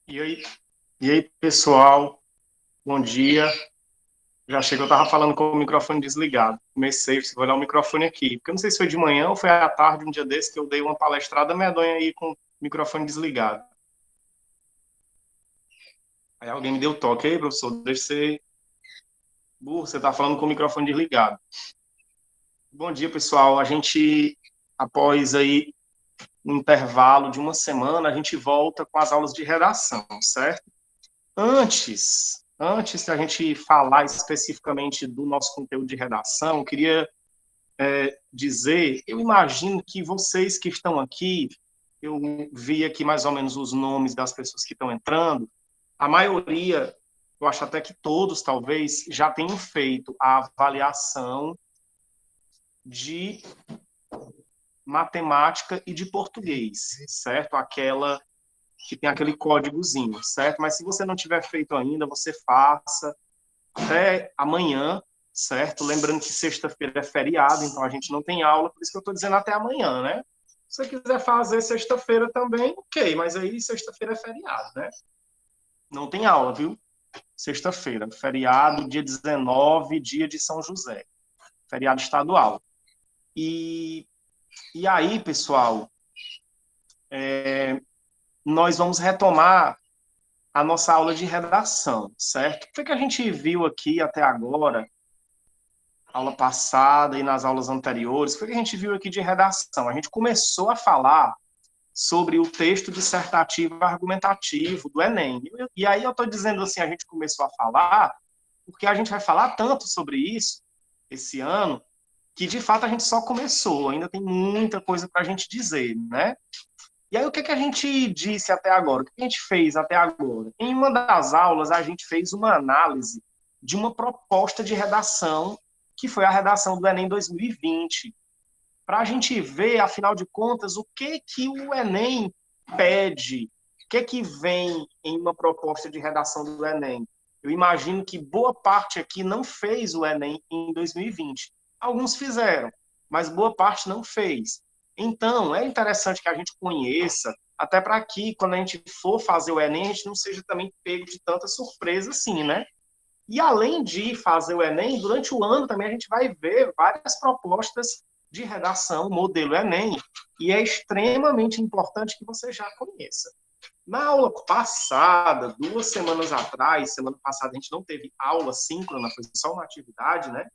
E aí, pessoal, bom dia. Já chegou, eu estava falando com o microfone desligado. Comecei, vou olhar o microfone aqui, porque eu não sei se foi de manhã ou foi à tarde, um dia desse, que eu dei uma palestrada medonha aí com o microfone desligado. Aí alguém me deu toque, aí, professor, deixa você burro, você está falando com o microfone desligado. Bom dia, pessoal. A gente, após aí um intervalo de uma semana, a gente volta com as aulas de redação, certo? Antes da gente falar especificamente do nosso conteúdo de redação, eu queria dizer, eu imagino que vocês que estão aqui, eu vi aqui mais ou menos os nomes das pessoas que estão entrando, a maioria, eu acho até que todos talvez, já tenham feito a avaliação de matemática e de português, certo? Aquela que tem aquele códigozinho, certo? Mas se você não tiver feito ainda, você faça até amanhã, certo? Lembrando que sexta-feira é feriado, então a gente não tem aula, por isso que eu estou dizendo até amanhã, né? Se você quiser fazer sexta-feira também, ok, mas aí sexta-feira é feriado, né? Não tem aula, viu? Sexta-feira, feriado, dia 19, dia de São José, feriado estadual. E, e aí, pessoal, nós vamos retomar a nossa aula de redação, certo? O que a gente viu aqui até agora, aula passada e nas aulas anteriores, foi o que a gente viu aqui de redação. A gente começou a falar sobre o texto dissertativo argumentativo do Enem. E aí eu estou dizendo assim, a gente começou a falar, porque a gente vai falar tanto sobre isso esse ano, que de fato a gente só começou, ainda tem muita coisa para a gente dizer, né? E aí o que a gente disse até agora? O que a gente fez até agora? Em uma das aulas, a gente fez uma análise de uma proposta de redação, que foi a redação do Enem 2020, para a gente ver, afinal de contas, o que o Enem pede, o que vem em uma proposta de redação do Enem. Eu imagino que boa parte aqui não fez o Enem em 2020. Alguns fizeram, mas boa parte não fez. Então, é interessante que a gente conheça, até para que, quando a gente for fazer o Enem, a gente não seja também pego de tanta surpresa assim, né? E além de fazer o Enem, durante o ano também a gente vai ver várias propostas de redação, modelo Enem, e é extremamente importante que você já conheça. Na aula passada, 2 semanas atrás, semana passada a gente não teve aula síncrona, foi só uma atividade, né?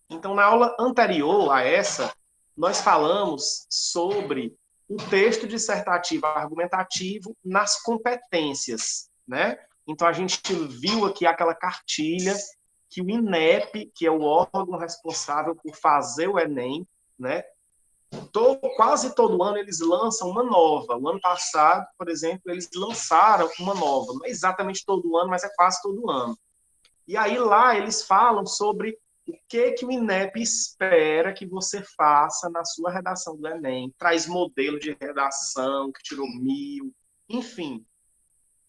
Então, na aula anterior a essa, nós falamos sobre o texto dissertativo argumentativo nas competências, né? Então, a gente viu aqui aquela cartilha que o INEP, que é o órgão responsável por fazer o Enem, né? Quase todo ano eles lançam uma nova. O ano passado, por exemplo, eles lançaram uma nova. Não é exatamente todo ano, mas é quase todo ano. E aí lá eles falam sobre o que o INEP espera que você faça na sua redação do Enem. Traz modelo de redação, que tirou 1.000, enfim,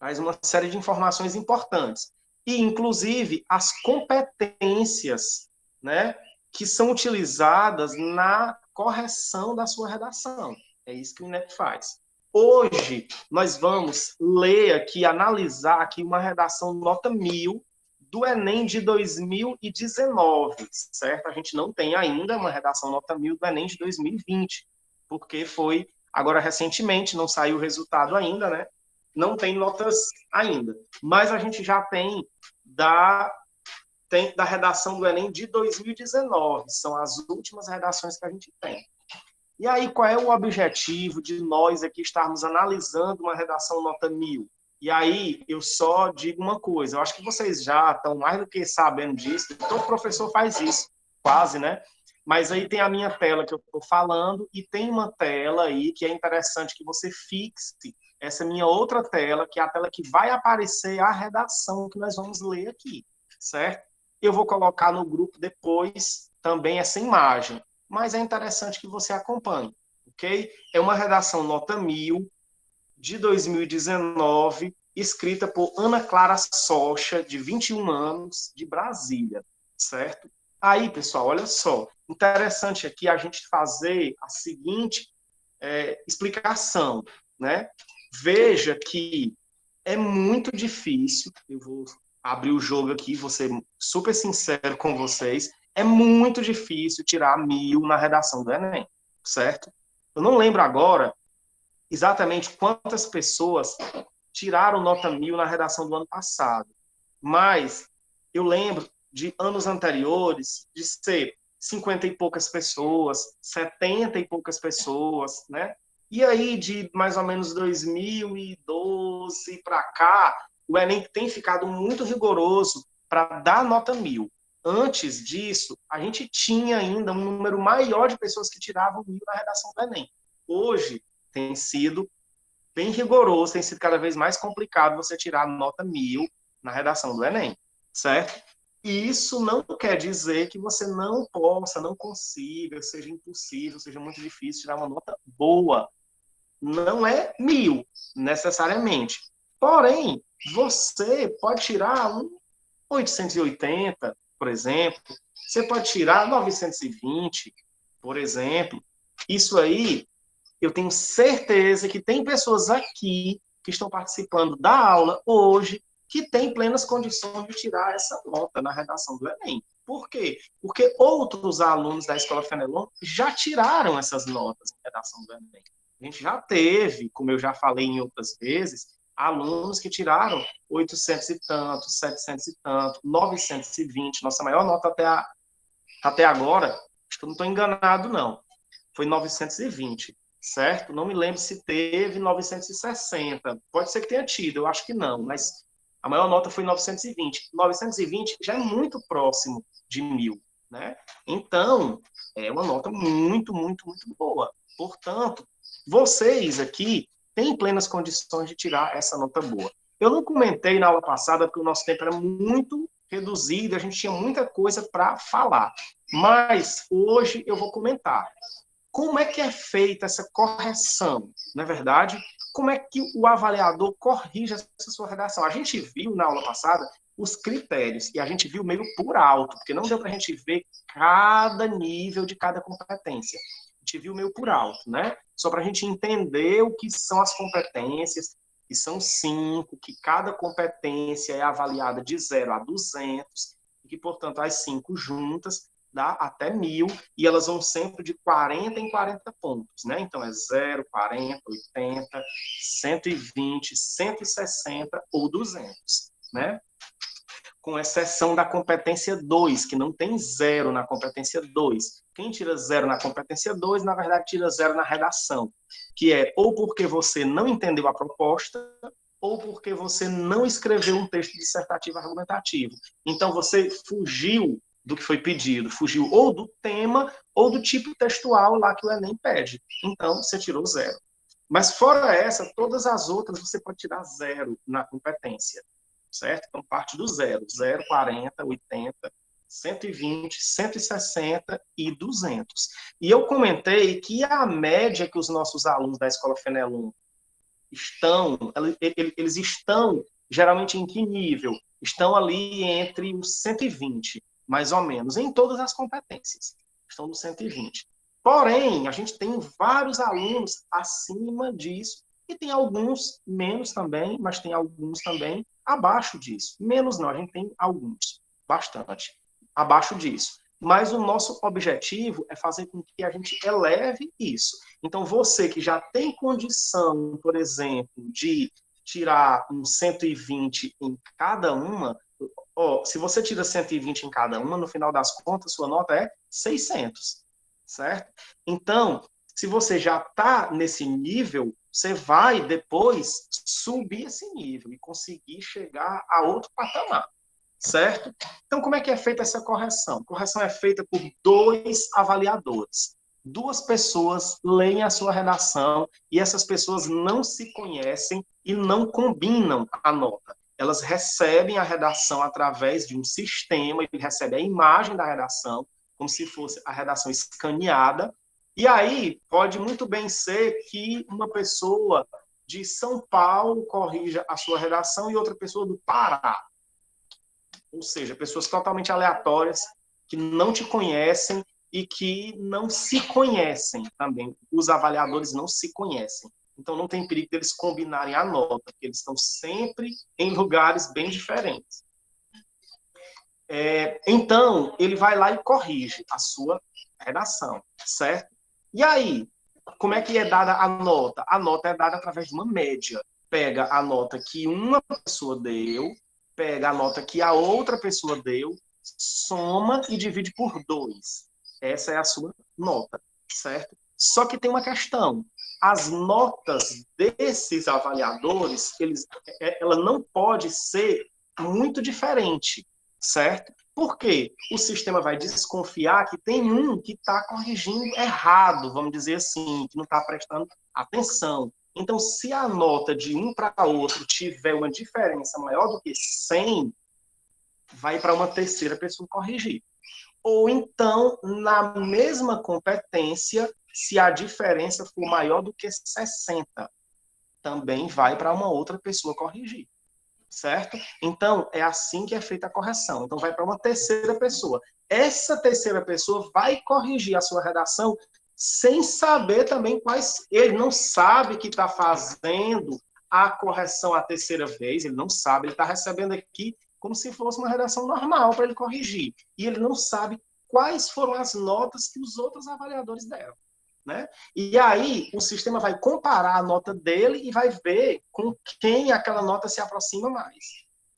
traz uma série de informações importantes. E, inclusive, as competências, né, que são utilizadas na correção da sua redação. É isso que o INEP faz. Hoje, nós vamos ler aqui, analisar aqui uma redação nota 1.000 do Enem de 2019, certo? A gente não tem ainda uma redação nota 1.000 do Enem de 2020, porque foi agora recentemente, não saiu o resultado ainda, né? Não tem notas ainda. Mas a gente já tem da redação do Enem de 2019, são as últimas redações que a gente tem. E aí, qual é o objetivo de nós aqui estarmos analisando uma redação nota 1.000? E aí, eu só digo uma coisa, eu acho que vocês já estão mais do que sabendo disso, todo professor faz isso, quase, né? Mas aí tem a minha tela que eu estou falando e tem uma tela aí que é interessante que você fixe essa minha outra tela, que é a tela que vai aparecer a redação que nós vamos ler aqui, certo? Eu vou colocar no grupo depois também essa imagem, mas é interessante que você acompanhe, ok? É uma redação nota 1.000 de 2019, escrita por Ana Clara Socha, de 21 anos, de Brasília, certo? Aí, pessoal, olha só, interessante aqui a gente fazer a seguinte explicação, né? Veja que é muito difícil, eu vou abrir o jogo aqui, vou ser super sincero com vocês, é muito difícil tirar 1000 na redação do Enem, certo? Eu não lembro agora exatamente quantas pessoas tiraram nota 1000 na redação do ano passado, mas eu lembro de anos anteriores de ser 50 e poucas pessoas, 70 e poucas pessoas, né? E aí, de mais ou menos 2012 para cá, o Enem tem ficado muito rigoroso para dar nota 1000. Antes disso, a gente tinha ainda um número maior de pessoas que tiravam 1000 na redação do Enem. Hoje, tem sido bem rigoroso, tem sido cada vez mais complicado você tirar nota 1000 na redação do Enem, certo? E isso não quer dizer que você não possa, não consiga, seja impossível, seja muito difícil tirar uma nota boa. Não é 1000, necessariamente. Porém, você pode tirar um 880, por exemplo. Você pode tirar 920, por exemplo. Isso aí, eu tenho certeza que tem pessoas aqui que estão participando da aula hoje que têm plenas condições de tirar essa nota na redação do Enem. Por quê? Porque outros alunos da Escola Fenelon já tiraram essas notas na redação do Enem. A gente já teve, como eu já falei em outras vezes, alunos que tiraram 800 e tanto, 700 e tanto, 920. Nossa maior nota até agora, acho que eu não estou enganado, não, foi 920, certo? Não me lembro se teve 960. Pode ser que tenha tido, eu acho que não, mas a maior nota foi 920. 920 já é muito próximo de 1000, né? Então, é uma nota muito, muito, muito boa. Portanto, vocês aqui têm plenas condições de tirar essa nota boa. Eu não comentei na aula passada porque o nosso tempo era muito reduzido, a gente tinha muita coisa para falar. Mas hoje eu vou comentar. Como é que é feita essa correção, não é verdade? Como é que o avaliador corrige essa sua redação? A gente viu na aula passada os critérios, e a gente viu meio por alto, porque não deu para a gente ver cada nível de cada competência. A gente viu meio por alto, né? Só para a gente entender o que são as competências, que são 5, que cada competência é avaliada de 0 a 200, e que, portanto, as 5 juntas dá até 1000, e elas vão sempre de 40 em 40 pontos, né? Então, é 0, 40, 80, 120, 160 ou 200, né? Com exceção da competência 2, que não tem 0 na competência 2. Quem tira 0 na competência 2, na verdade, tira 0 na redação, que é ou porque você não entendeu a proposta, ou porque você não escreveu um texto dissertativo argumentativo. Então, você fugiu do que foi pedido, fugiu ou do tema ou do tipo textual lá que o Enem pede. Então, você tirou 0. Mas fora essa, todas as outras você pode tirar 0 na competência, certo? Então, parte do 0. 0, 40, 80, 120, 160 e 200. E eu comentei que a média que os nossos alunos da Escola Fenelon eles estão geralmente em que nível? Estão ali entre os 120, mais ou menos, em todas as competências. Estão no 120. Porém, a gente tem vários alunos acima disso, e tem alguns menos também, mas tem alguns também abaixo disso. Menos não, a gente tem alguns, bastante, abaixo disso. Mas o nosso objetivo é fazer com que a gente eleve isso. Então, você que já tem condição, por exemplo, de tirar um 120 em cada uma, se você tira 120 em cada uma, no final das contas, sua nota é 600, certo? Então, se você já está nesse nível, você vai depois subir esse nível e conseguir chegar a outro patamar, certo? Então, como é que é feita essa correção? A correção é feita por 2 avaliadores. 2 pessoas leem a sua redação e essas pessoas não se conhecem e não combinam a nota. Elas recebem a redação através de um sistema, ele recebe a imagem da redação, como se fosse a redação escaneada, e aí pode muito bem ser que uma pessoa de São Paulo corrija a sua redação e outra pessoa do Pará. Ou seja, pessoas totalmente aleatórias, que não te conhecem e que não se conhecem também. Os avaliadores não se conhecem. Então, não tem perigo deles combinarem a nota, porque eles estão sempre em lugares bem diferentes. Então, ele vai lá e corrige a sua redação, certo? E aí, como é que é dada a nota? A nota é dada através de uma média. Pega a nota que uma pessoa deu, pega a nota que a outra pessoa deu, soma e divide por 2. Essa é a sua nota, certo? Só que tem uma questão. As notas desses avaliadores, ela não pode ser muito diferente, certo? Porque o sistema vai desconfiar que tem um que está corrigindo errado, vamos dizer assim, que não está prestando atenção. Então, se a nota de um para outro tiver uma diferença maior do que 100, vai para uma terceira pessoa corrigir. Ou então, na mesma competência, se a diferença for maior do que 60, também vai para uma outra pessoa corrigir. Certo? Então, é assim que é feita a correção. Então, vai para uma terceira pessoa. Essa terceira pessoa vai corrigir a sua redação sem saber também quais... Ele não sabe que está fazendo a correção a terceira vez, ele não sabe, ele está recebendo aqui como se fosse uma redação normal para ele corrigir. E ele não sabe quais foram as notas que os outros avaliadores deram. Né? E aí o sistema vai comparar a nota dele e vai ver com quem aquela nota se aproxima mais.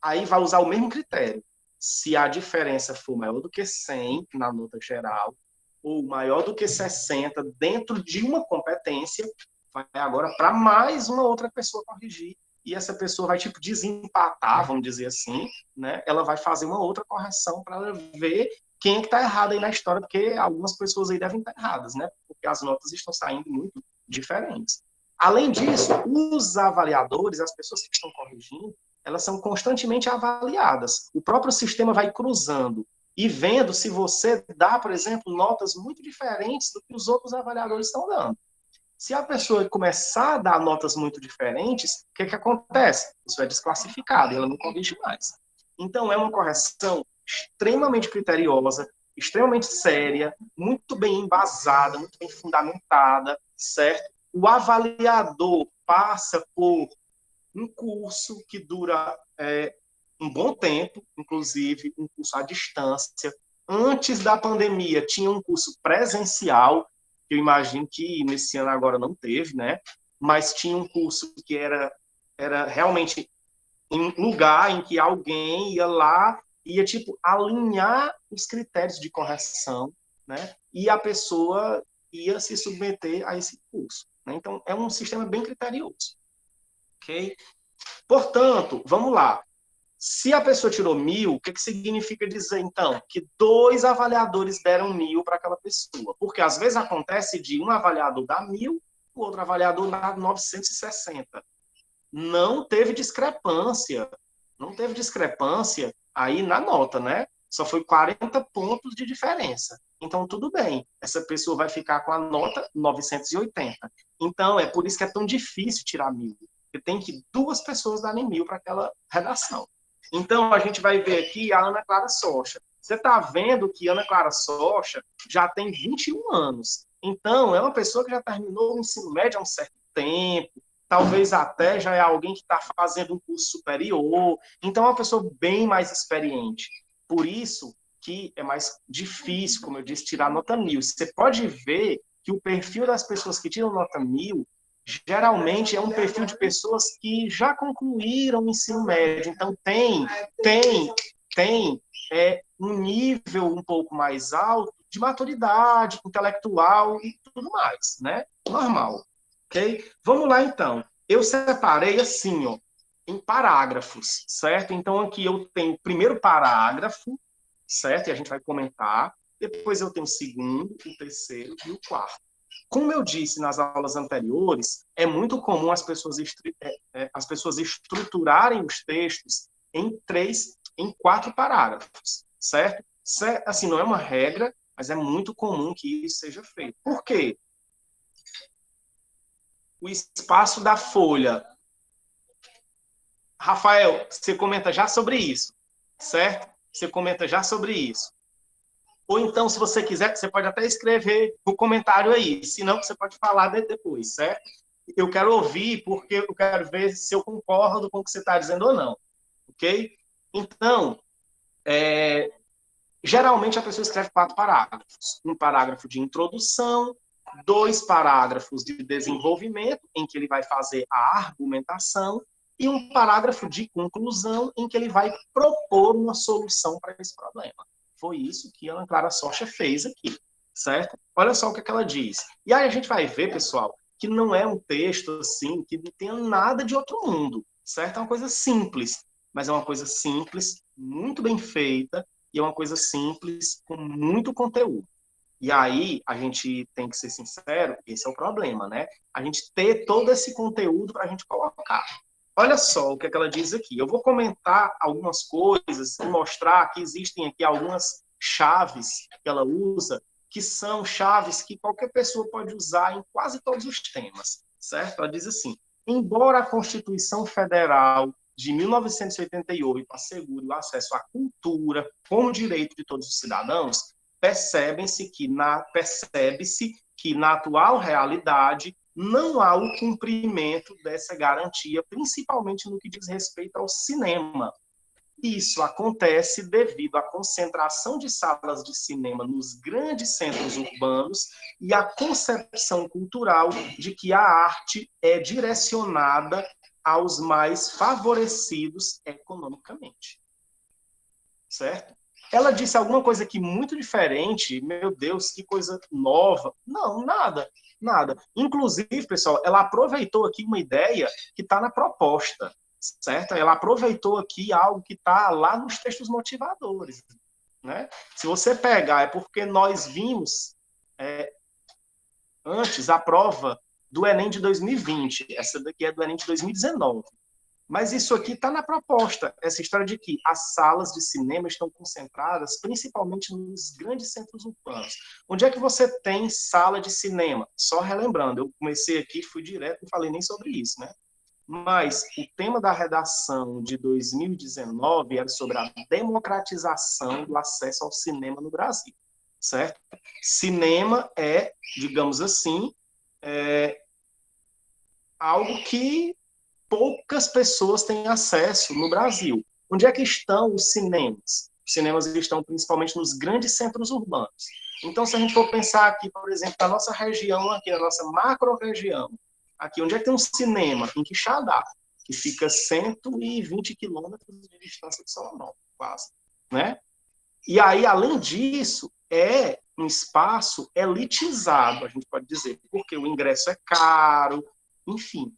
Aí vai usar o mesmo critério. Se a diferença for maior do que 100 na nota geral, ou maior do que 60 dentro de uma competência, vai agora para mais uma outra pessoa corrigir. E essa pessoa vai, tipo, desempatar, vamos dizer assim, né? Ela vai fazer uma outra correção para ver quem é que está errado aí na história, porque algumas pessoas aí devem estar erradas, né? Porque as notas estão saindo muito diferentes. Além disso, os avaliadores, as pessoas que estão corrigindo, elas são constantemente avaliadas. O próprio sistema vai cruzando e vendo se você dá, por exemplo, notas muito diferentes do que os outros avaliadores estão dando. Se a pessoa começar a dar notas muito diferentes, o que acontece? Isso é desclassificado e ela não corrige mais. Então, é uma correção extremamente criteriosa, extremamente séria, muito bem embasada, muito bem fundamentada, certo? O avaliador passa por um curso que dura um bom tempo, inclusive um curso à distância. Antes da pandemia, tinha um curso presencial, que eu imagino que nesse ano agora não teve, né? Mas tinha um curso que era realmente em um lugar em que alguém ia lá, ia, tipo, alinhar os critérios de correção, né? E a pessoa ia se submeter a esse curso. Né? Então, é um sistema bem criterioso. Ok? Portanto, vamos lá. Se a pessoa tirou 1.000, o que significa dizer, então? Que 2 avaliadores deram 1.000 para aquela pessoa. Porque, às vezes, acontece de um avaliador dar 1.000, o outro avaliador dar 960. Não teve discrepância. Não teve discrepância aí na nota, né? Só foi 40 pontos de diferença. Então, tudo bem. Essa pessoa vai ficar com a nota 980. Então, é por isso que é tão difícil tirar 1.000. Porque tem que 2 pessoas darem 1.000 para aquela redação. Então, a gente vai ver aqui a Ana Clara Socha. Você está vendo que Ana Clara Socha já tem 21 anos. Então, é uma pessoa que já terminou o ensino médio há um certo tempo, talvez até já é alguém que está fazendo um curso superior. Então, é uma pessoa bem mais experiente. Por isso que é mais difícil, como eu disse, tirar nota 1.000. Você pode ver que o perfil das pessoas que tiram nota 1.000 geralmente é um perfil de pessoas que já concluíram o ensino médio. Então, tem um nível um pouco mais alto de maturidade intelectual e tudo mais, né? Normal. Ok? Vamos lá, então. Eu separei assim, ó, em parágrafos, certo? Então, aqui eu tenho o primeiro parágrafo, certo? E a gente vai comentar. Depois eu tenho o segundo, o terceiro e o quarto. Como eu disse nas aulas anteriores, é muito comum as pessoas estruturarem os textos em 4 parágrafos, certo? Assim, não é uma regra, mas é muito comum que isso seja feito. Por quê? O espaço da folha. Rafael, você comenta já sobre isso, certo? Você comenta já sobre isso. Ou então, se você quiser, você pode até escrever o comentário aí. Se não, você pode falar depois, certo? eu quero ouvir porque eu quero ver se eu concordo com o que você está dizendo ou não, ok? Então, geralmente a pessoa escreve 4 parágrafos. Um parágrafo de introdução, 2 parágrafos de desenvolvimento, em que ele vai fazer a argumentação, e um parágrafo de conclusão, em que ele vai propor uma solução para esse problema. Foi isso que a Ana Clara Sorcha fez aqui, certo? Olha só o que ela diz. E aí a gente vai ver, pessoal, que não é um texto assim, que não tenha nada de outro mundo, certo? É uma coisa simples, mas é uma coisa simples, muito bem feita, e é uma coisa simples, com muito conteúdo. E aí, a gente tem que ser sincero, esse é o problema, né? A gente ter todo esse conteúdo para a gente colocar. Olha só o que ela diz aqui. Eu vou comentar algumas coisas e mostrar que existem aqui algumas chaves que ela usa, que são chaves que qualquer pessoa pode usar em quase todos os temas, certo? Ela diz assim: embora a Constituição Federal de 1988 assegure o acesso à cultura como direito de todos os cidadãos, percebe-se que na atual realidade não há o cumprimento dessa garantia, principalmente no que diz respeito ao cinema. Isso acontece devido à concentração de salas de cinema nos grandes centros urbanos e à concepção cultural de que a arte é direcionada aos mais favorecidos economicamente. Certo? Ela disse alguma coisa aqui muito diferente. Meu Deus, que coisa nova. Não, nada, nada. Inclusive, pessoal, ela aproveitou aqui uma ideia que está na proposta, certo? Ela aproveitou aqui algo que está lá nos textos motivadores, né? Se você pegar, é porque nós vimos antes a prova do Enem de 2020. Essa daqui é do Enem de 2019. Mas isso aqui está na proposta, essa história de que as salas de cinema estão concentradas principalmente nos grandes centros urbanos. Onde é que você tem sala de cinema? Só relembrando, eu comecei aqui, fui direto, não falei nem sobre isso, né? Mas o tema da redação de 2019 era sobre a democratização do acesso ao cinema no Brasil, certo? Cinema é, digamos assim, algo que poucas pessoas têm acesso no Brasil. Onde é que estão os cinemas? Os cinemas estão principalmente nos grandes centros urbanos. Então, se a gente for pensar aqui, por exemplo, na nossa região, aqui na nossa macro-região, aqui, onde é que tem um cinema? Em Quixadá, que fica 120 quilômetros de distância de Salomão, quase, né? E aí, além disso, é um espaço elitizado, a gente pode dizer, porque o ingresso é caro, enfim,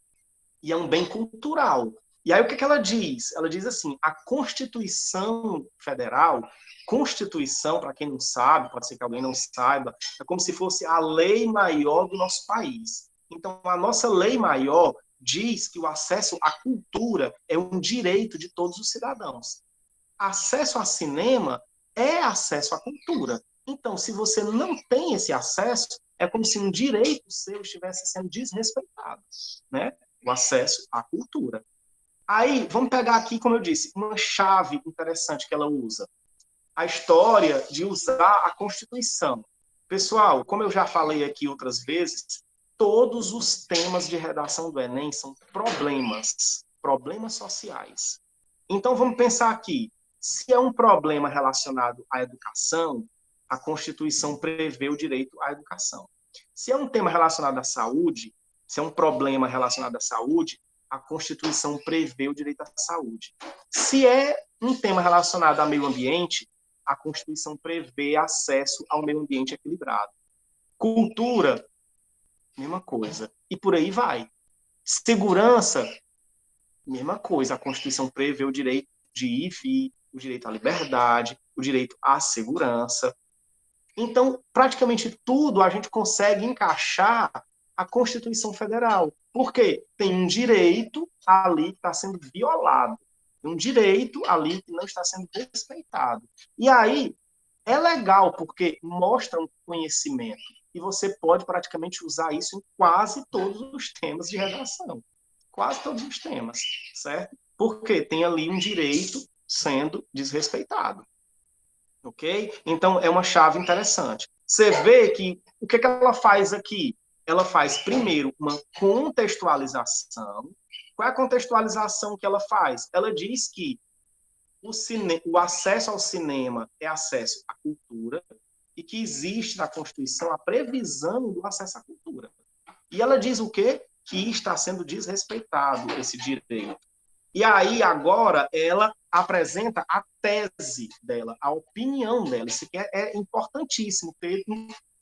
e é um bem cultural. E aí o que ela diz? Ela diz assim, a Constituição Federal, Constituição, para quem não sabe, pode ser que alguém não saiba, é como se fosse a lei maior do nosso país. Então, a nossa lei maior diz que o acesso à cultura é um direito de todos os cidadãos. Acesso a cinema é acesso à cultura. Então, se você não tem esse acesso, é como se um direito seu estivesse sendo desrespeitado, né? O acesso à cultura. Aí, vamos pegar aqui, como eu disse, uma chave interessante que ela usa. A história de usar a Constituição. Pessoal, como eu já falei aqui outras vezes, todos os temas de redação do Enem são problemas sociais. Então, vamos pensar aqui. Se é um problema relacionado à educação, a Constituição prevê o direito à educação. Se é um tema relacionado à saúde, se é um problema relacionado à saúde, a Constituição prevê o direito à saúde. Se é um tema relacionado ao meio ambiente, a Constituição prevê acesso ao meio ambiente equilibrado. Cultura, mesma coisa. E por aí vai. Segurança, mesma coisa. A Constituição prevê o direito de ir e vir, o direito à liberdade, o direito à segurança. Então, praticamente tudo a gente consegue encaixar a Constituição Federal. Por quê? Tem um direito ali que está sendo violado. Tem um direito ali que não está sendo respeitado. E aí, é legal, porque mostra um conhecimento. E você pode praticamente usar isso em quase todos os temas de redação. Quase todos os temas, certo? Porque tem ali um direito sendo desrespeitado. Ok? Então, é uma chave interessante. Você vê que o que ela faz aqui? ela faz primeiro uma contextualização. Qual é a contextualização que ela faz? Ela diz que o acesso ao cinema é acesso à cultura e que existe na Constituição a previsão do acesso à cultura. E ela diz o quê? Que está sendo desrespeitado esse direito. E aí, agora, ela apresenta a tese dela, a opinião dela. Isso aqui é importantíssimo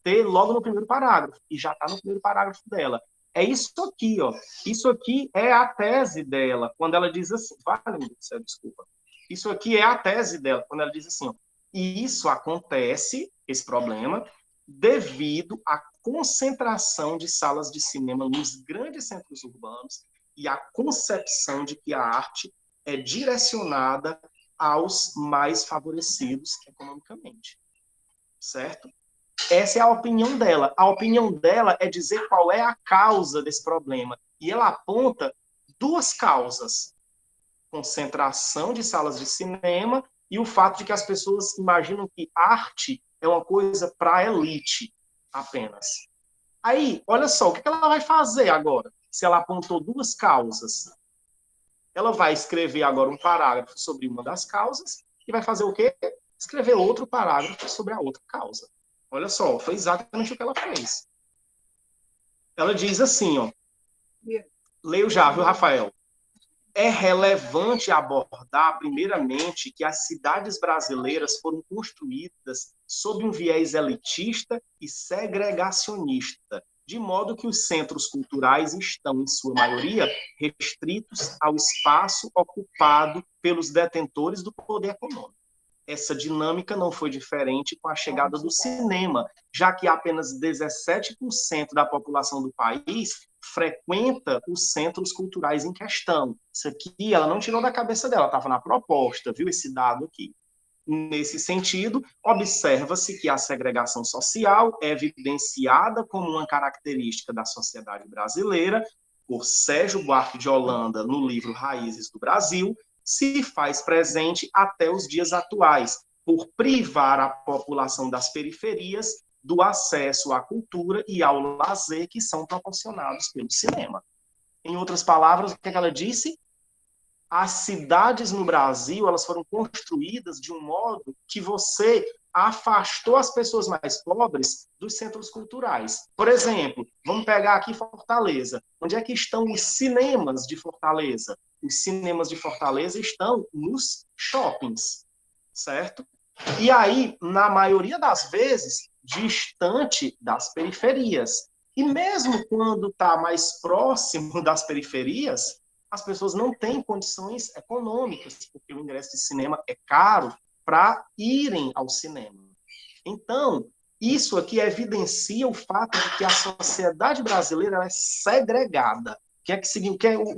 ter logo no primeiro parágrafo. E já está no primeiro parágrafo dela. É isso aqui, ó. Isso aqui é a tese dela, quando ela diz assim... Vale, meu Deus do céu, desculpa. Isso aqui é a tese dela, quando ela diz assim, ó. E isso acontece, esse problema, devido à concentração de salas de cinema nos grandes centros urbanos e a concepção de que a arte é direcionada aos mais favorecidos economicamente, certo? Essa é a opinião dela. A opinião dela é dizer qual é a causa desse problema. E ela aponta duas causas: concentração de salas de cinema e o fato de que as pessoas imaginam que arte é uma coisa para a elite apenas. Aí, olha só, o que ela vai fazer agora? Se ela apontou duas causas, ela vai escrever agora um parágrafo sobre uma das causas e vai fazer o quê? Escrever outro parágrafo sobre a outra causa. Olha só, foi exatamente o que ela fez. Ela diz assim, ó. Leio já, viu, Rafael? É relevante abordar, primeiramente, que as cidades brasileiras foram construídas sob um viés elitista e segregacionista, de modo que os centros culturais estão, em sua maioria, restritos ao espaço ocupado pelos detentores do poder econômico. Essa dinâmica não foi diferente com a chegada do cinema, já que apenas 17% da população do país frequenta os centros culturais em questão. Isso aqui ela não tirou da cabeça dela, estava na proposta, viu esse dado aqui. Nesse sentido, observa-se que a segregação social é evidenciada como uma característica da sociedade brasileira por Sérgio Buarque de Holanda no livro Raízes do Brasil, se faz presente até os dias atuais, por privar a população das periferias do acesso à cultura e ao lazer que são proporcionados pelo cinema. Em outras palavras, o que ela disse? As cidades no Brasil, elas foram construídas de um modo que você afastou as pessoas mais pobres dos centros culturais. Por exemplo, vamos pegar aqui Fortaleza. Onde é que estão os cinemas de Fortaleza? Os cinemas de Fortaleza estão nos shoppings, certo? E aí, na maioria das vezes, distante das periferias. E mesmo quando está mais próximo das periferias, as pessoas não têm condições econômicas, porque o ingresso de cinema é caro para irem ao cinema. Então, isso aqui evidencia o fato de que a sociedade brasileira é segregada.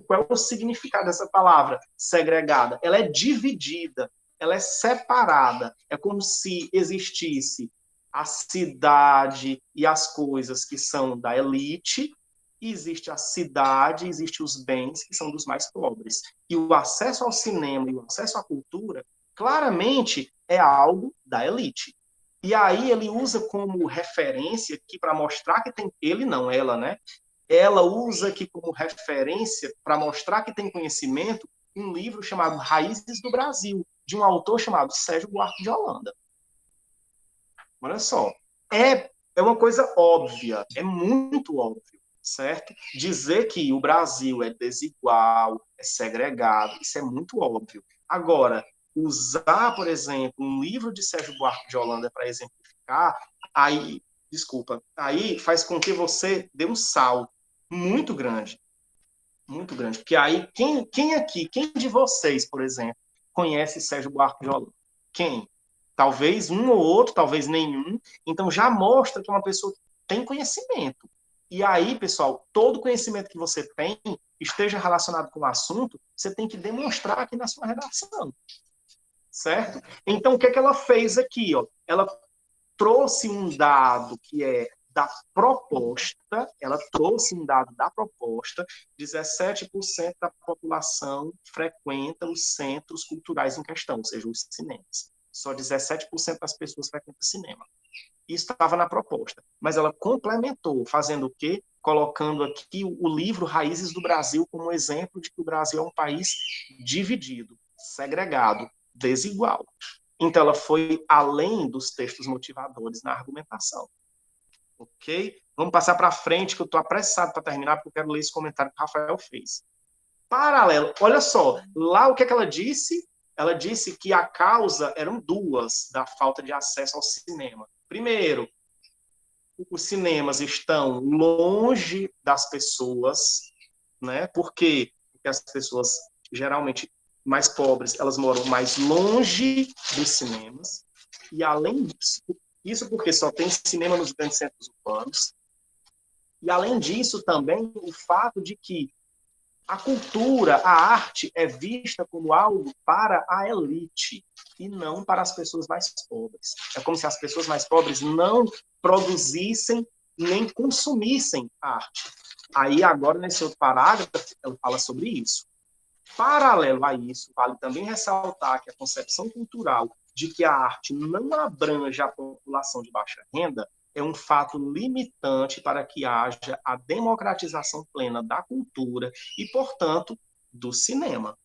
Qual é o significado dessa palavra, segregada? Ela é dividida, ela é separada. É como se existisse a cidade e as coisas que são da elite, e existe a cidade, existem os bens que são dos mais pobres. E o acesso ao cinema e o acesso à cultura, claramente, é algo da elite. E aí ele usa como referência aqui para mostrar que tem... Ele não, ela, né? Ela usa aqui como referência para mostrar que tem conhecimento um livro chamado Raízes do Brasil, de um autor chamado Sérgio Buarque de Holanda. Olha só, é uma coisa óbvia, é muito óbvio, certo? Dizer que o Brasil é desigual, é segregado, isso é muito óbvio. Agora, usar, por exemplo, um livro de Sérgio Buarque de Holanda para exemplificar, aí faz com que você dê um salto muito grande, porque aí, quem de vocês, por exemplo, conhece Sérgio Buarque de Holanda? Quem? Talvez um ou outro, talvez nenhum. Então, já mostra que é uma pessoa que tem conhecimento. E aí, pessoal, todo conhecimento que você tem, esteja relacionado com o assunto, você tem que demonstrar aqui na sua redação. Certo? Então, o que ela fez aqui? Ó? Ela trouxe um dado que é da proposta, 17% da população frequenta os centros culturais em questão, ou seja, os cinemas. Só 17% das pessoas frequentam cinema. Isso estava na proposta. Mas ela complementou, fazendo o quê? Colocando aqui o livro Raízes do Brasil como exemplo de que o Brasil é um país dividido, segregado, desigual. Então, ela foi além dos textos motivadores na argumentação. Ok? Vamos passar para frente, que eu estou apressado para terminar, porque eu quero ler esse comentário que o Rafael fez. Paralelo, olha só, lá o que é que ela disse? Ela disse que a causa eram duas da falta de acesso ao cinema. Primeiro, os cinemas estão longe das pessoas, né? Por quê? Porque as pessoas, geralmente mais pobres, elas moram mais longe dos cinemas. E, além disso, isso porque só tem cinema nos grandes centros urbanos. E, além disso, também o fato de que a cultura, a arte é vista como algo para a elite e não para as pessoas mais pobres. É como se as pessoas mais pobres não produzissem nem consumissem arte. Aí, agora, nesse outro parágrafo, ela fala sobre isso. Paralelo a isso, vale também ressaltar que a concepção cultural de que a arte não abrange a população de baixa renda é um fato limitante para que haja a democratização plena da cultura e, portanto, do cinema.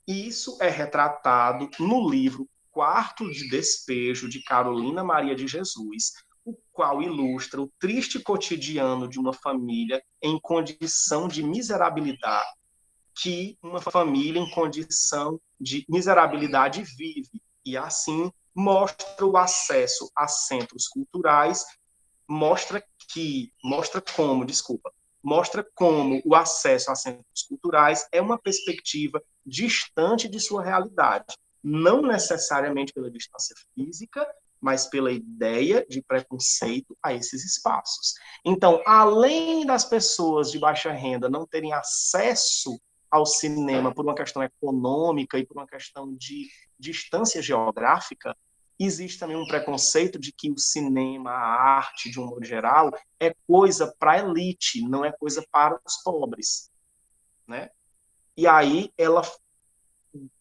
Isso é retratado no livro Quarto de Despejo, de Carolina Maria de Jesus, o qual ilustra o triste cotidiano de uma família em condição de miserabilidade, que uma família em condição de miserabilidade vive, e assim mostra o acesso a centros culturais, mostra como o acesso a centros culturais é uma perspectiva distante de sua realidade, não necessariamente pela distância física, mas pela ideia de preconceito a esses espaços. Então, além das pessoas de baixa renda não terem acesso ao cinema por uma questão econômica e por uma questão de distância geográfica, existe também um preconceito de que o cinema, a arte, de um modo geral, é coisa para a elite, não é coisa para os pobres, né? E aí ela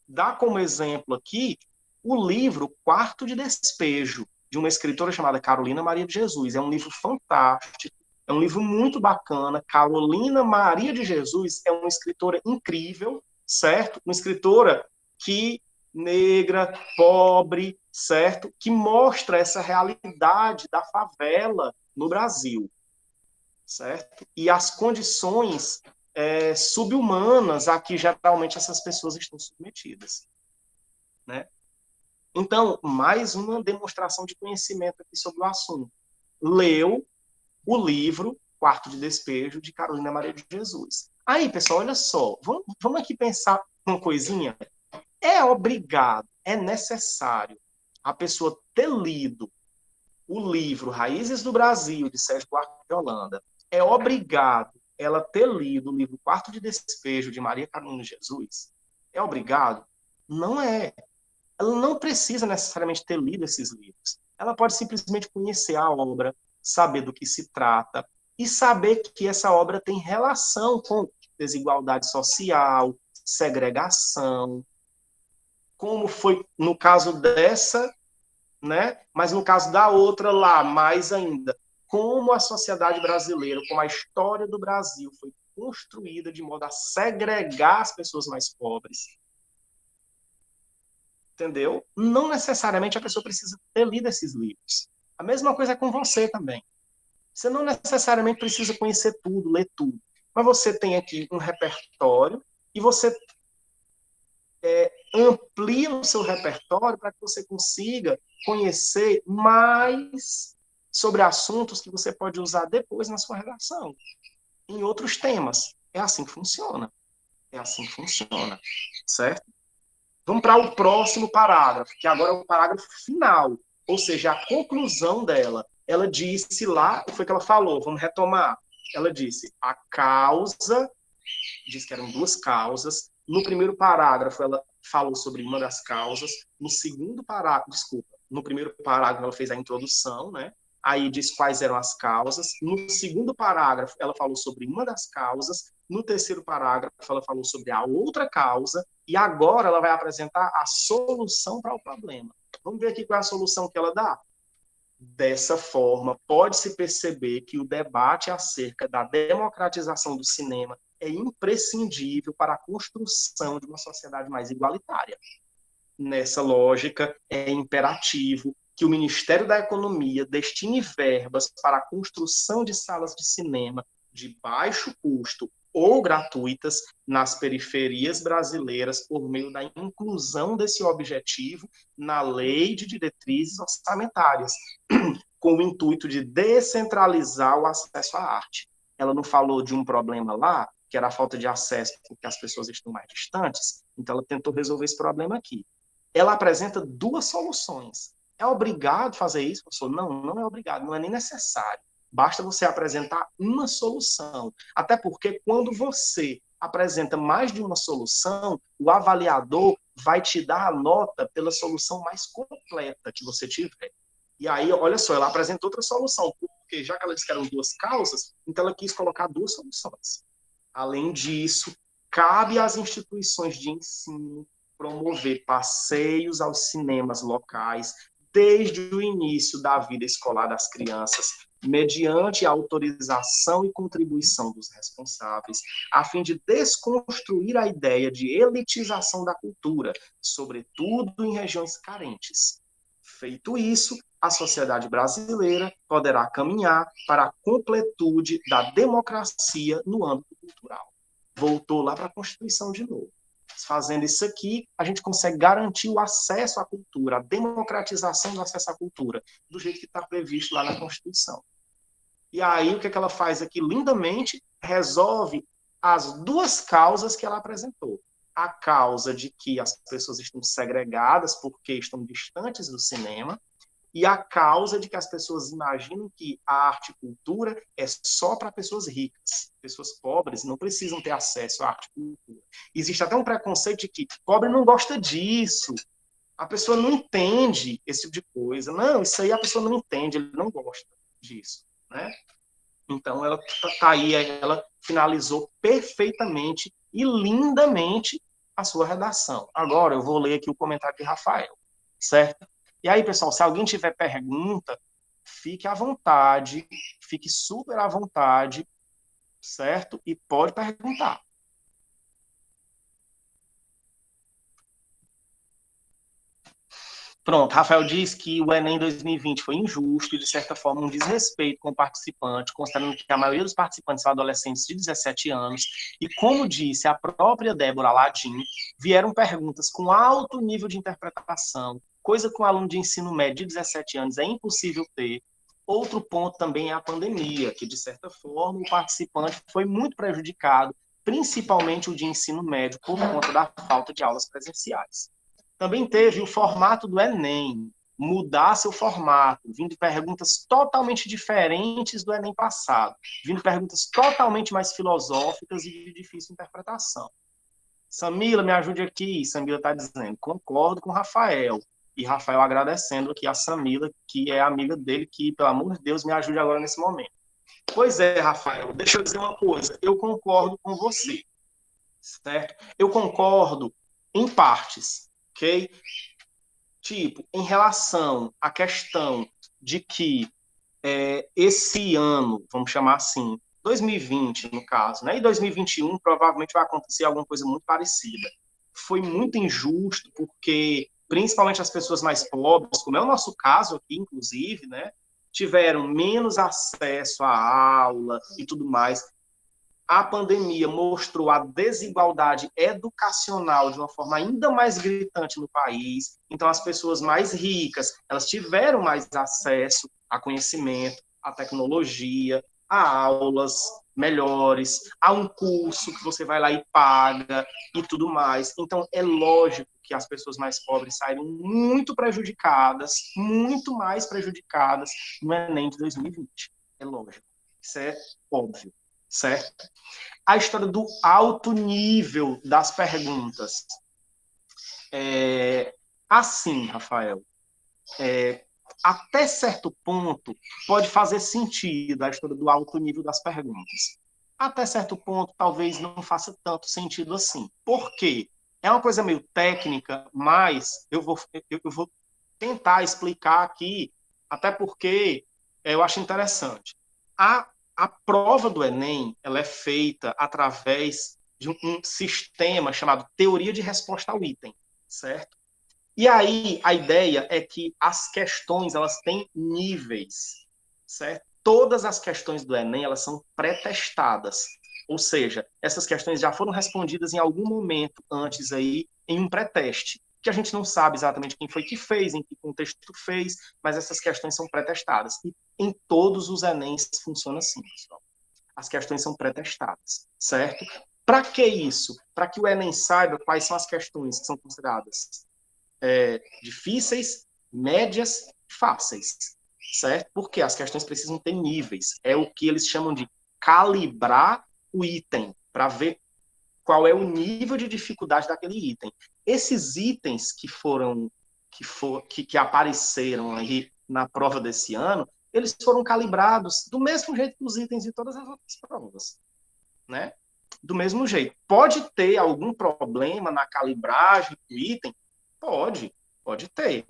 dá como exemplo aqui o livro Quarto de Despejo, de uma escritora chamada Carolina Maria de Jesus. É um livro fantástico, é um livro muito bacana. Carolina Maria de Jesus é uma escritora incrível, certo? Uma escritora que negra, pobre, certo? Que mostra essa realidade da favela no Brasil, certo? E as condições subhumanas a que geralmente essas pessoas estão submetidas, né? Então, mais uma demonstração de conhecimento aqui sobre o assunto. Leu o livro Quarto de Despejo, de Carolina Maria de Jesus. Aí, pessoal, olha só, vamos aqui pensar uma coisinha. É obrigado, é necessário a pessoa ter lido o livro Raízes do Brasil, de Sérgio Buarque de Holanda. É obrigado ela ter lido o livro Quarto de Despejo, de Maria Carolina de Jesus? É obrigado? Não é. Ela não precisa necessariamente ter lido esses livros. Ela pode simplesmente conhecer a obra, saber do que se trata e saber que essa obra tem relação com desigualdade social, segregação, como foi no caso dessa, né? Mas no caso da outra lá, mais ainda, como a sociedade brasileira, como a história do Brasil foi construída de modo a segregar as pessoas mais pobres. Entendeu? Não necessariamente a pessoa precisa ter lido esses livros. A mesma coisa é com você também. Você não necessariamente precisa conhecer tudo, ler tudo. Mas você tem aqui um repertório e você amplia o seu repertório para que você consiga conhecer mais sobre assuntos que você pode usar depois na sua redação, em outros temas. É assim que funciona. É assim que funciona. Certo? Vamos para o próximo parágrafo, que agora é o parágrafo final, ou seja, a conclusão dela. Ela disse lá, o que foi que ela falou? Vamos retomar. Ela disse, a causa, diz que eram duas causas. No primeiro parágrafo, ela falou sobre uma das causas. No segundo parágrafo, desculpa, no primeiro parágrafo ela fez a introdução, né? Aí diz quais eram as causas. No segundo parágrafo, ela falou sobre uma das causas. No terceiro parágrafo, ela falou sobre a outra causa. E agora ela vai apresentar a solução para o problema. Vamos ver aqui qual é a solução que ela dá. Dessa forma, pode-se perceber que o debate acerca da democratização do cinema é imprescindível para a construção de uma sociedade mais igualitária. Nessa lógica, é imperativo que o Ministério da Economia destine verbas para a construção de salas de cinema de baixo custo ou gratuitas nas periferias brasileiras por meio da inclusão desse objetivo na Lei de Diretrizes Orçamentárias, com o intuito de descentralizar o acesso à arte. Ela não falou de um problema lá, que era a falta de acesso porque as pessoas estão mais distantes, então ela tentou resolver esse problema aqui. Ela apresenta duas soluções. É obrigado fazer isso, professor? Não, não é obrigado, não é nem necessário. Basta você apresentar uma solução. Até porque quando você apresenta mais de uma solução, o avaliador vai te dar a nota pela solução mais completa que você tiver. E aí, olha só, ela apresenta outra solução, porque já que ela disse que eram duas causas, então ela quis colocar duas soluções. Além disso, cabe às instituições de ensino promover passeios aos cinemas locais desde o início da vida escolar das crianças, mediante a autorização e contribuição dos responsáveis, a fim de desconstruir a ideia de elitização da cultura, sobretudo em regiões carentes. Feito isso, a sociedade brasileira poderá caminhar para a completude da democracia no âmbito cultural. Voltou lá para a Constituição de novo. Fazendo isso aqui, a gente consegue garantir o acesso à cultura, a democratização do acesso à cultura, do jeito que está previsto lá na Constituição. E aí, o que ela faz aqui lindamente? Resolve as duas causas que ela apresentou. A causa de que as pessoas estão segregadas porque estão distantes do cinema, e a causa de que as pessoas imaginam que a arte e cultura é só para pessoas ricas. Pessoas pobres não precisam ter acesso à arte e cultura. Existe até um preconceito de que pobre não gosta disso, a pessoa não entende esse tipo de coisa. Não, isso aí a pessoa não entende, ele não gosta disso, né? Então, ela tá aí, ela finalizou perfeitamente e lindamente a sua redação. Agora, eu vou ler aqui o comentário de Rafael, certo? E aí, pessoal, se alguém tiver pergunta, fique à vontade, fique super à vontade, certo? E pode perguntar. Pronto, Rafael diz que o Enem 2020 foi injusto e, de certa forma, um desrespeito com o participante, considerando que a maioria dos participantes são adolescentes de 17 anos. E, como disse a própria Débora Ladim, vieram perguntas com alto nível de interpretação, coisa que um aluno de ensino médio de 17 anos é impossível ter. Outro ponto também é a pandemia, que, de certa forma, o participante foi muito prejudicado, principalmente o de ensino médio, por conta da falta de aulas presenciais. Também teve o formato do Enem, mudar seu formato, vindo perguntas totalmente diferentes do Enem passado, vindo perguntas totalmente mais filosóficas e de difícil interpretação. Samila, me ajude aqui. Samila está dizendo, concordo com o Rafael. E Rafael agradecendo aqui a Samila, que é amiga dele, que, pelo amor de Deus, me ajude agora nesse momento. Pois é, Rafael, deixa eu dizer uma coisa. Eu concordo com você, certo? Eu concordo em partes, ok? Tipo, em relação à questão de que esse ano, vamos chamar assim, 2020, no caso, né? E 2021 provavelmente vai acontecer alguma coisa muito parecida. Foi muito injusto, porque principalmente as pessoas mais pobres, como é o nosso caso aqui, inclusive, né? Tiveram menos acesso à aula e tudo mais. A pandemia mostrou a desigualdade educacional de uma forma ainda mais gritante no país. Então, as pessoas mais ricas, elas tiveram mais acesso a conhecimento, a tecnologia, a aulas melhores, a um curso que você vai lá e paga e tudo mais. Então, é lógico que as pessoas mais pobres saíram muito prejudicadas, muito mais prejudicadas no Enem de 2020. É lógico. Isso é óbvio, certo? A história do alto nível das perguntas. Assim, Rafael, até certo ponto pode fazer sentido a história do alto nível das perguntas. Até certo ponto, talvez não faça tanto sentido assim. Por quê? É uma coisa meio técnica, mas eu vou tentar explicar aqui, até porque eu acho interessante. A prova do Enem, ela é feita através de um sistema chamado teoria de resposta ao item, certo? E aí, a ideia é que as questões, elas têm níveis, certo? Todas as questões do Enem, elas são pré-testadas. Ou seja, essas questões já foram respondidas em algum momento antes aí, em um pré-teste, que a gente não sabe exatamente quem foi que fez, em que contexto fez, mas essas questões são pré-testadas. E em todos os Enems funciona assim, pessoal. As questões são pré-testadas, certo? Para que isso? Para que o Enem saiba quais são as questões que são consideradas difíceis, médias, fáceis, certo? Porque as questões precisam ter níveis. É o que eles chamam de calibrar o item, para ver qual é o nível de dificuldade daquele item. Esses itens que apareceram aí na prova desse ano, eles foram calibrados do mesmo jeito que os itens de todas as outras provas, né? Do mesmo jeito. Pode ter algum problema na calibragem do item? Pode ter,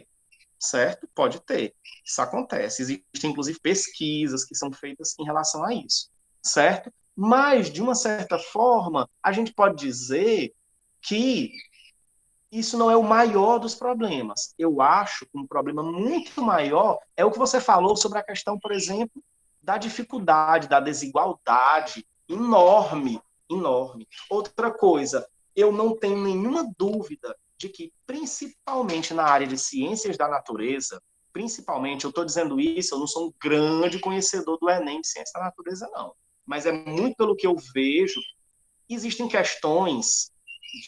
certo? Pode ter. Isso acontece. Existem, inclusive, pesquisas que são feitas em relação a isso, certo? Mas, de uma certa forma, a gente pode dizer que isso não é o maior dos problemas. Eu acho que um problema muito maior é o que você falou sobre a questão, por exemplo, da dificuldade, da desigualdade enorme, enorme. Outra coisa, eu não tenho nenhuma dúvida de que, principalmente na área de ciências da natureza, principalmente, eu estou dizendo isso, eu não sou um grande conhecedor do Enem de ciência da natureza, não. Mas é muito pelo que eu vejo, existem questões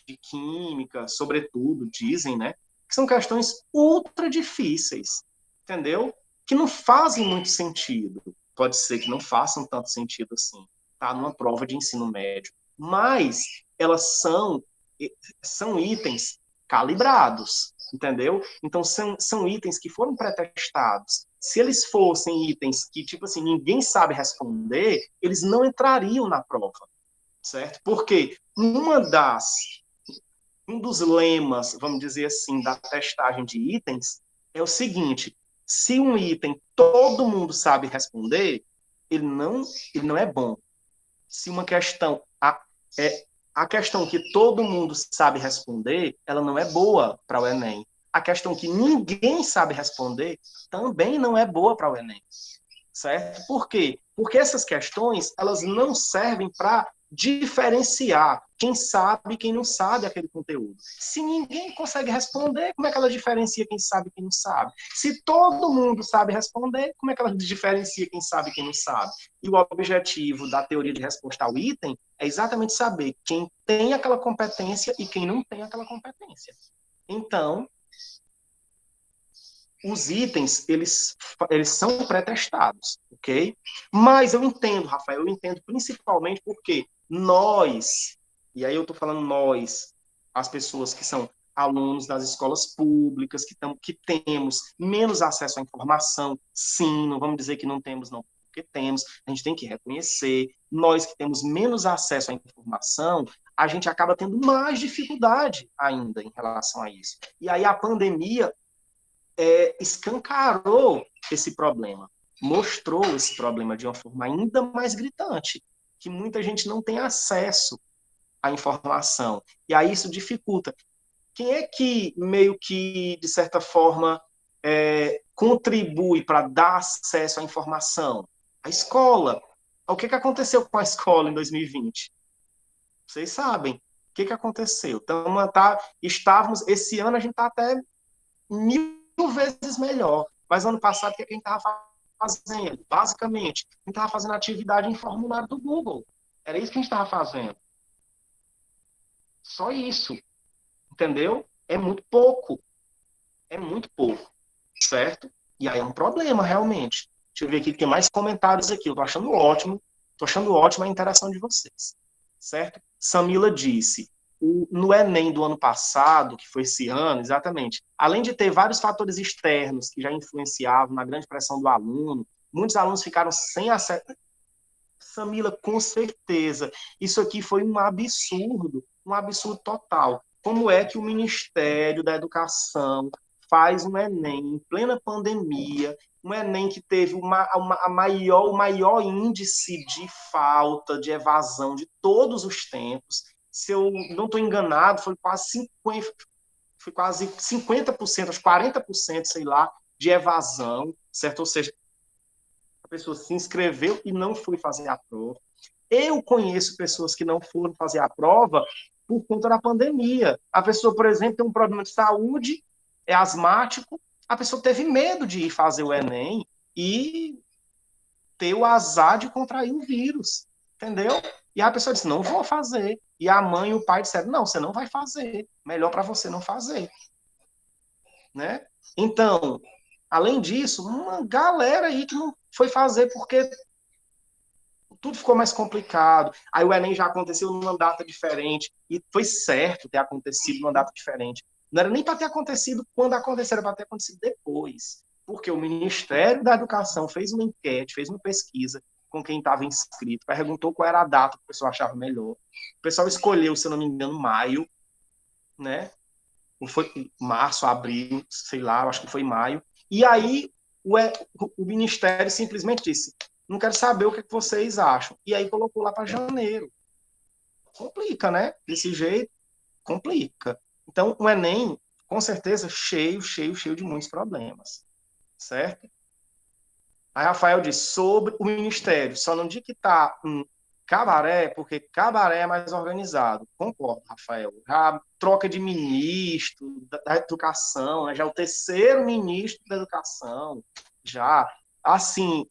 de química, sobretudo, dizem, né, que são questões ultra difíceis, entendeu? Que não fazem muito sentido. Pode ser que não façam tanto sentido assim, tá? Numa prova de ensino médio. Mas elas são itens calibrados, entendeu? Então, são itens que foram pré-testados. Se eles fossem itens que, tipo assim, ninguém sabe responder, eles não entrariam na prova, certo? Porque um dos lemas, vamos dizer assim, da testagem de itens é o seguinte: se um item todo mundo sabe responder, ele não é bom. Se uma questão a questão que todo mundo sabe responder, ela não é boa para o Enem. A questão que ninguém sabe responder também não é boa para o Enem, certo? Por quê? Porque essas questões, elas não servem para diferenciar quem sabe e quem não sabe aquele conteúdo. Se ninguém consegue responder, como é que ela diferencia quem sabe e quem não sabe? Se todo mundo sabe responder, como é que ela diferencia quem sabe e quem não sabe? E o objetivo da teoria de resposta ao item é exatamente saber quem tem aquela competência e quem não tem aquela competência. Então, os itens, eles são pré-testados, ok? Mas eu entendo, Rafael, eu entendo principalmente porque nós, e aí eu estou falando nós, as pessoas que são alunos das escolas públicas, que temos menos acesso à informação, sim, não vamos dizer que não temos, não, porque temos, a gente tem que reconhecer, nós que temos menos acesso à informação, a gente acaba tendo mais dificuldade ainda em relação a isso. E aí a pandemia escancarou esse problema, mostrou esse problema de uma forma ainda mais gritante, que muita gente não tem acesso à informação. E aí isso dificulta. Quem é que, meio que, de certa forma, contribui para dar acesso à informação? A escola. O que aconteceu com a escola em 2020? Vocês sabem. O que aconteceu? Estávamos, esse ano a gente está até 1000 vezes melhor. Mas ano passado, o que a gente estava fazendo? Basicamente, a gente estava fazendo atividade em formulário do Google. Era isso que a gente estava fazendo. Só isso. Entendeu? É muito pouco. É muito pouco. Certo? E aí é um problema, realmente. Deixa eu ver aqui, tem mais comentários aqui. Eu tô achando ótimo. Tô achando ótima a interação de vocês. Certo? Samila disse: no Enem do ano passado, que foi esse ano, exatamente, além de ter vários fatores externos que já influenciavam na grande pressão do aluno, muitos alunos ficaram sem acesso. Samila, com certeza, isso aqui foi um absurdo total. Como é que o Ministério da Educação faz um Enem em plena pandemia, um Enem que teve o maior índice de falta, de evasão de todos os tempos. Se eu não estou enganado, foi quase 50%, acho 40%, sei lá, de evasão, certo? Ou seja, a pessoa se inscreveu e não foi fazer a prova. Eu conheço pessoas que não foram fazer a prova por conta da pandemia. A pessoa, por exemplo, tem um problema de saúde, é asmático, a pessoa teve medo de ir fazer o Enem e ter o azar de contrair o vírus, entendeu? E a pessoa disse, não vou fazer. E a mãe e o pai disseram, não, você não vai fazer. Melhor para você não fazer. Né? Então, além disso, uma galera aí que não foi fazer porque tudo ficou mais complicado. Aí o Enem já aconteceu numa data diferente, e foi certo ter acontecido numa data diferente. Não era nem para ter acontecido quando aconteceu, era para ter acontecido depois. Porque o Ministério da Educação fez uma enquete, fez uma pesquisa com quem estava inscrito, perguntou qual era a data que o pessoal achava melhor. O pessoal escolheu, se eu não me engano, maio, né? Ou foi março, abril, sei lá, acho que foi maio. E aí o Ministério simplesmente disse, não quero saber o que vocês acham. E aí colocou lá para janeiro. Complica, né? Desse jeito, complica. Então, o Enem, com certeza, cheio de muitos problemas. Certo? Aí Rafael diz, sobre o Ministério, só não diz que está um cabaré, porque cabaré é mais organizado. Concordo, Rafael. Já troca de ministro da educação, né? Já é o terceiro ministro da educação. Já, assim,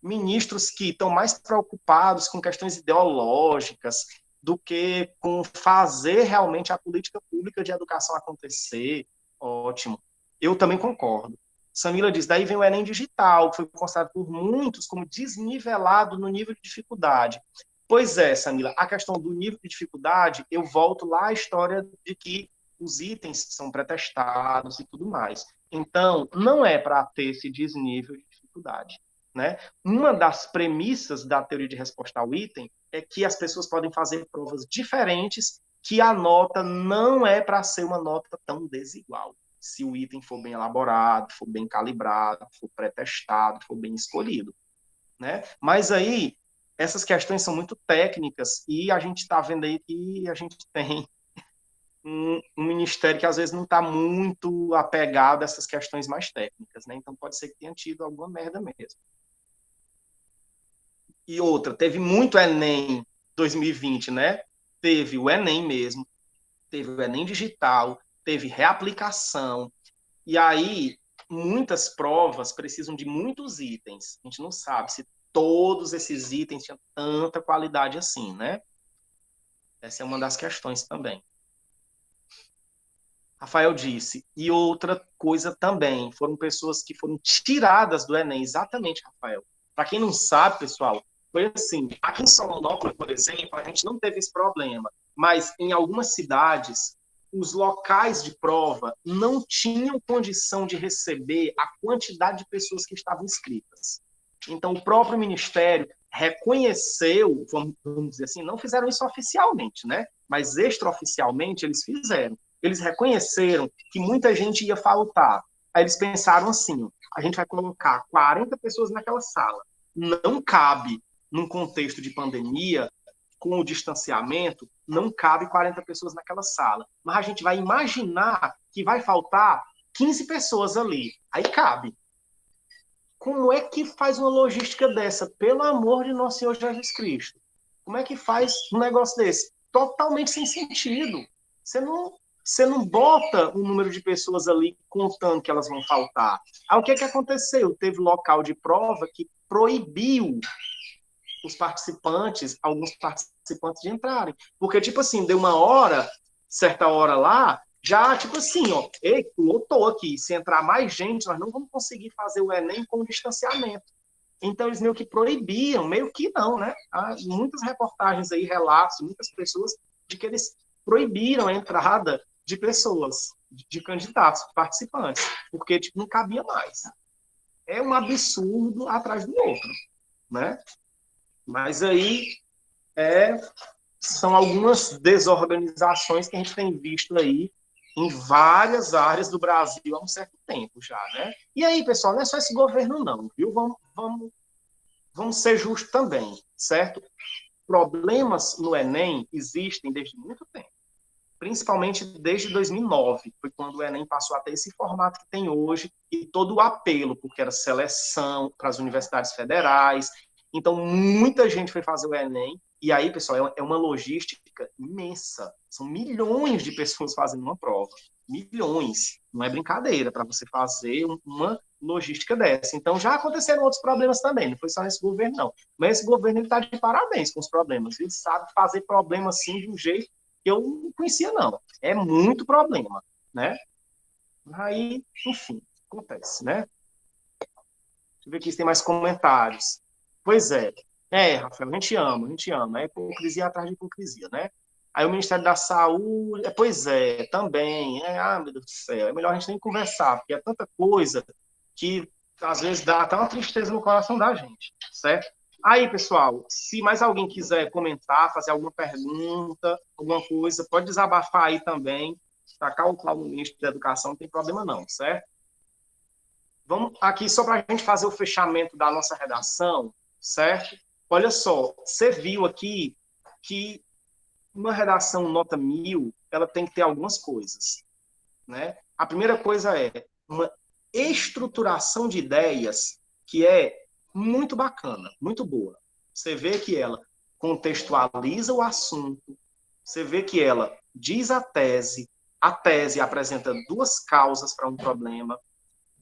ministros que estão mais preocupados com questões ideológicas do que com fazer realmente a política pública de educação acontecer. Ótimo. Eu também concordo. Samila diz, daí vem o Enem digital, que foi considerado por muitos como desnivelado no nível de dificuldade. Pois é, Samila, a questão do nível de dificuldade, eu volto lá à história de que os itens são pré-testados e tudo mais. Então, não é para ter esse desnível de dificuldade. Né? Uma das premissas da teoria de resposta ao item é que as pessoas podem fazer provas diferentes, que a nota não é para ser uma nota tão desigual. Se o item for bem elaborado, for bem calibrado, for pré-testado, for bem escolhido. Né? Mas aí, essas questões são muito técnicas e a gente está vendo aí que a gente tem um ministério que às vezes não está muito apegado a essas questões mais técnicas. Né? Então pode ser que tenha tido alguma merda mesmo. E outra, teve muito Enem 2020, né? Teve o Enem mesmo, teve o Enem digital, teve reaplicação. E aí, muitas provas precisam de muitos itens. A gente não sabe se todos esses itens tinham tanta qualidade assim, né? Essa é uma das questões também. Rafael disse, e outra coisa também, foram pessoas que foram tiradas do Enem, exatamente, Rafael. Para quem não sabe, pessoal, foi assim, aqui em Solonópolis, por exemplo, a gente não teve esse problema, mas em algumas cidades, os locais de prova não tinham condição de receber a quantidade de pessoas que estavam inscritas. Então, o próprio Ministério reconheceu, vamos dizer assim, não fizeram isso oficialmente, né? Mas extraoficialmente eles fizeram. Eles reconheceram que muita gente ia faltar. Aí eles pensaram assim, a gente vai colocar 40 pessoas naquela sala. Não cabe, num contexto de pandemia, com o distanciamento, não cabe 40 pessoas naquela sala. Mas a gente vai imaginar que vai faltar 15 pessoas ali. Aí cabe. Como é que faz uma logística dessa? Pelo amor de nosso Senhor Jesus Cristo. Como é que faz um negócio desse? Totalmente sem sentido. Você não bota um número de pessoas ali contando que elas vão faltar. Aí o que aconteceu? Teve local de prova que proibiu os participantes, alguns participantes de entrarem. Porque, tipo assim, deu uma hora, certa hora lá, já, tipo assim, ó, ei, lotou aqui, se entrar mais gente, nós não vamos conseguir fazer o Enem com distanciamento. Então, eles meio que proibiam, meio que não, né? Há muitas reportagens aí, relatos, muitas pessoas, de que eles proibiram a entrada de pessoas, de candidatos, participantes, porque, tipo, não cabia mais. É um absurdo atrás do outro, né? Mas aí são algumas desorganizações que a gente tem visto aí em várias áreas do Brasil há um certo tempo já, né? E aí, pessoal, não é só esse governo não, viu? Vamos ser justos também, certo? Problemas no Enem existem desde muito tempo, principalmente desde 2009, foi quando o Enem passou a ter esse formato que tem hoje, e todo o apelo, porque era seleção para as universidades federais. Então, muita gente foi fazer o Enem, e aí, pessoal, é uma logística imensa. São milhões de pessoas fazendo uma prova. Milhões. Não é brincadeira para você fazer uma logística dessa. Então, já aconteceram outros problemas também, não foi só nesse governo, não. Mas esse governo está de parabéns com os problemas. Ele sabe fazer problemas assim de um jeito que eu não conhecia, não. É muito problema, né? Aí, enfim, acontece, né? Deixa eu ver aqui se tem mais comentários. Pois é. É, Rafael, a gente ama, a gente ama. É hipocrisia atrás de hipocrisia, né? Aí o Ministério da Saúde, pois é, também. Meu Deus do céu, é melhor a gente nem conversar, porque é tanta coisa que às vezes dá até uma tristeza no coração da gente, certo? Aí, pessoal, se mais alguém quiser comentar, fazer alguma pergunta, alguma coisa, pode desabafar aí também. Tacar o pau no ministro da Educação, não tem problema não, certo? Vamos aqui só para a gente fazer o fechamento da nossa redação, certo? Olha só, você viu aqui que uma redação nota 1000, ela tem que ter algumas coisas, né? A primeira coisa é uma estruturação de ideias que é muito bacana, muito boa. Você vê que ela contextualiza o assunto, você vê que ela diz a tese apresenta duas causas para um problema,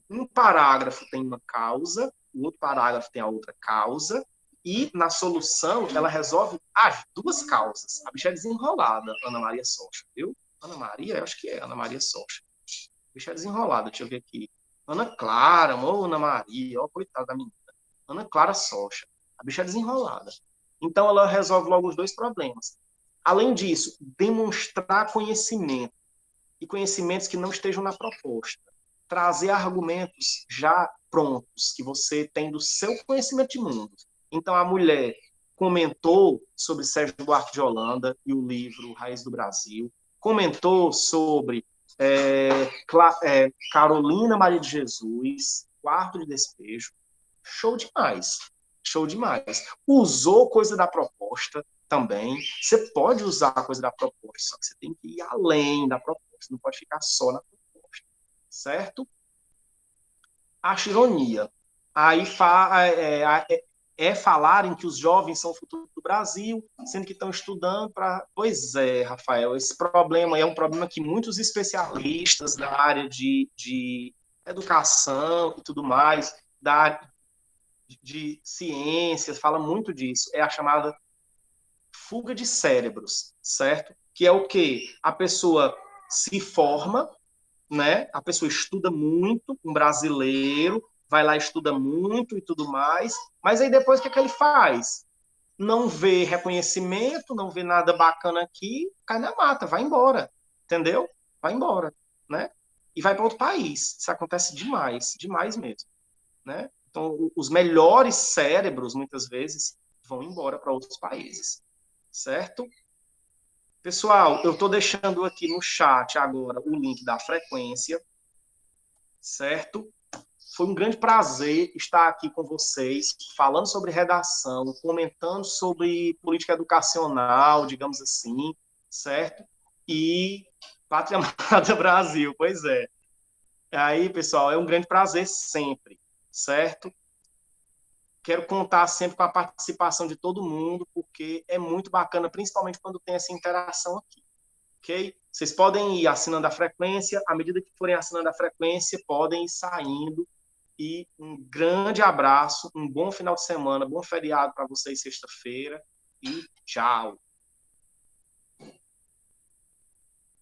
um parágrafo tem uma causa, o outro parágrafo tem a outra causa, e na solução ela resolve as duas causas. A bicha é desenrolada, Ana Maria Socha, viu? Ana Maria, eu acho que é Ana Maria Socha. A bicha é desenrolada, deixa eu ver aqui. Ana Clara, amor, Ana Maria, ó, coitada da menina. Ana Clara Socha. A bicha é desenrolada. Então ela resolve logo os dois problemas. Além disso, demonstrar conhecimento e conhecimentos que não estejam na proposta. Trazer argumentos já prontos, que você tem do seu conhecimento de mundo. Então, a mulher comentou sobre Sérgio Buarque de Holanda e o livro Raiz do Brasil, comentou sobre Carolina Maria de Jesus, Quarto de Despejo. Show demais. Show demais. Usou coisa da proposta também. Você pode usar a coisa da proposta, só que você tem que ir além da proposta. Não pode ficar só na proposta. Certo? Acho ironia. Aí falarem que os jovens são o futuro do Brasil, sendo que estão estudando para. Pois é, Rafael, esse problema é um problema que muitos especialistas da área de educação e tudo mais, da área de ciências, fala muito disso. É a chamada fuga de cérebros, certo? Que é o quê? A pessoa se forma, né? A pessoa estuda muito, um brasileiro, vai lá, estuda muito e tudo mais, mas aí depois o que é que ele faz? Não vê reconhecimento, não vê nada bacana aqui, cai na mata, vai embora, entendeu? Vai embora, né? E vai para outro país. Isso acontece demais, demais mesmo, né? Então, os melhores cérebros, muitas vezes, vão embora para outros países, certo? Pessoal, eu estou deixando aqui no chat agora o link da frequência, certo? Foi um grande prazer estar aqui com vocês, falando sobre redação, comentando sobre política educacional, digamos assim, certo? E Pátria Amada Brasil, pois é. Aí, pessoal, é um grande prazer sempre, certo? Quero contar sempre com a participação de todo mundo, porque é muito bacana, principalmente quando tem essa interação aqui, ok? Vocês podem ir assinando a frequência, à medida que forem assinando a frequência, podem ir saindo. E um grande abraço, um bom final de semana, bom feriado para vocês sexta-feira e tchau.